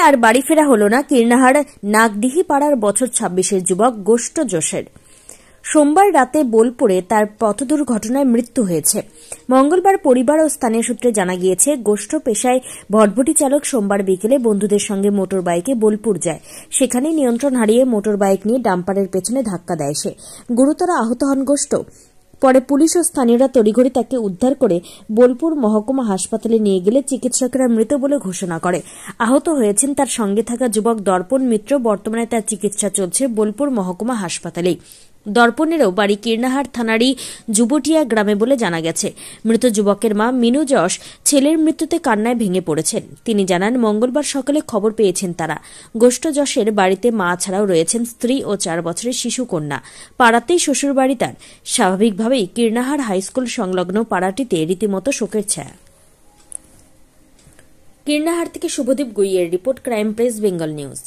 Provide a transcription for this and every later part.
আর বাড়ি ফেরা হল না কীর্ণাহার নাগদিহি পাড়ার বছর ২৬-এর যুবক গোষ্ঠ জোশের। সোমবার রাতে বোলপুরে তার পথ দুর্ঘটনায় মৃত্যু হয়েছে। মঙ্গলবার পরিবার ও স্থানীয় সূত্রে জানা গিয়েছে, গোষ্ঠ পেশায় ভটভটি চালক সোমবার বিকেলে বন্ধুদের সঙ্গে মোটর বাইকে বোলপুর যায়। সেখানে নিয়ন্ত্রণ হারিয়ে মোটর বাইক নিয়ে ডাম্পারের পেছনে ধাক্কা দেয় সে। গুরুতর আহত হন গোষ্ঠ। পরে পুলিশ ও স্থানীয়রা তড়িঘড়ি তাকে উদ্ধার করে বোলপুর মহকুমা হাসপাতালে নিয়ে গেলে চিকিৎসকেরা মৃত বলে ঘোষণা করে। আহত হয়েছেন তার সঙ্গে থাকা যুবক দর্পণ মিত্র। বর্তমানে তার চিকিৎসা চলছে বোলপুর মহকুমা হাসপাতালে। দর্পণেরও বাড়ি কীর্ণাহার থানারই যুবটিয়া গ্রামে বলে জানা গেছে। মৃত যুবকের মা মিনু যশ ছেলের মৃত্যুতে কান্নায় ভেঙে পড়েছেন। তিনি জানান, মঙ্গলবার সকালে খবর পেয়েছেন তারা। গোষ্ঠ যশের বাড়িতে মা ছাড়াও রয়েছেন স্ত্রী ও ৪ বছরের শিশু কন্যা। পাড়াতেই শ্বশুর বাড়ি তার। স্বাভাবিকভাবেই কীর্ণাহার হাইস্কুল সংলগ্ন পাড়াটিতে রীতিমতো শোকের ছায়া। কীর্ণাহার থেকে শুভদীপ গুইয়ের report, crime press Bengal news.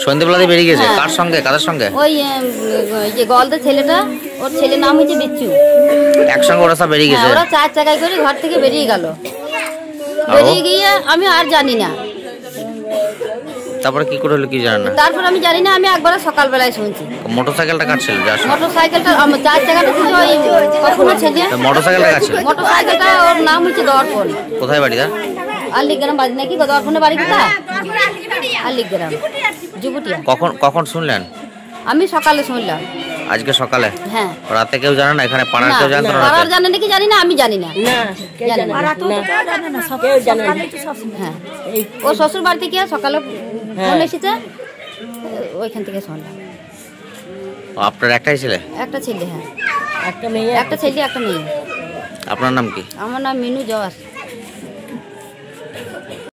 সন্ধ্যেবেলাতে বেরিয়ে গেছে। কার সঙ্গে, কাদের সঙ্গে? ওই যে গলদের ছেলেটা, ওর ছেলের নাম হচ্ছে বিচ্ছু। একসঙ্গে ওরা সব বেরিয়ে গেছে? ওরা 4 চাকায় করে ঘর থেকে বেরিয়ে গেল। বেরিয়ে গিয়ে আমি আর জানি না তারপরে কি করে হলো কি জানেন না? তারপর আমি জানি না, আমি একবার সকালবেলায় শুনছি। মোটরসাইকেলটা কাটছিল? মোটরসাইকেলটা 4 চাকাটা ছিল ওই কখনো ছেলে। মোটরসাইকেলটা কাটছিল? মোটরসাইকেলটা ওর নাম হচ্ছে দর্পণ। কোথায় বাড়ি তার? আলিগ্রাম বাড়ি নাকি? দর্পণের বাড়ি কোথায়? আলিগ্রাম যুবটিয়া। কখন শুনলেন? আমি সকালে শুনলাম। আজকে সকালে? হ্যাঁ। রাতে কেউ জানে না? এখানে পাড়ার কেউ জানতো না? পাড়ার জানে নাকি জানি না, আমি জানি না। হ্যাঁ, ও শ্বশুর বাড়ি থেকে সকালে ফোন এসেছে, ওইখান থেকে শুনলাম। আপনার একটাই ছেলে? একটা ছেলে। হ্যাঁ, একটা ছেলে একটা মেয়ে। আপনার নাম কি? আমার নাম মিনু যশ।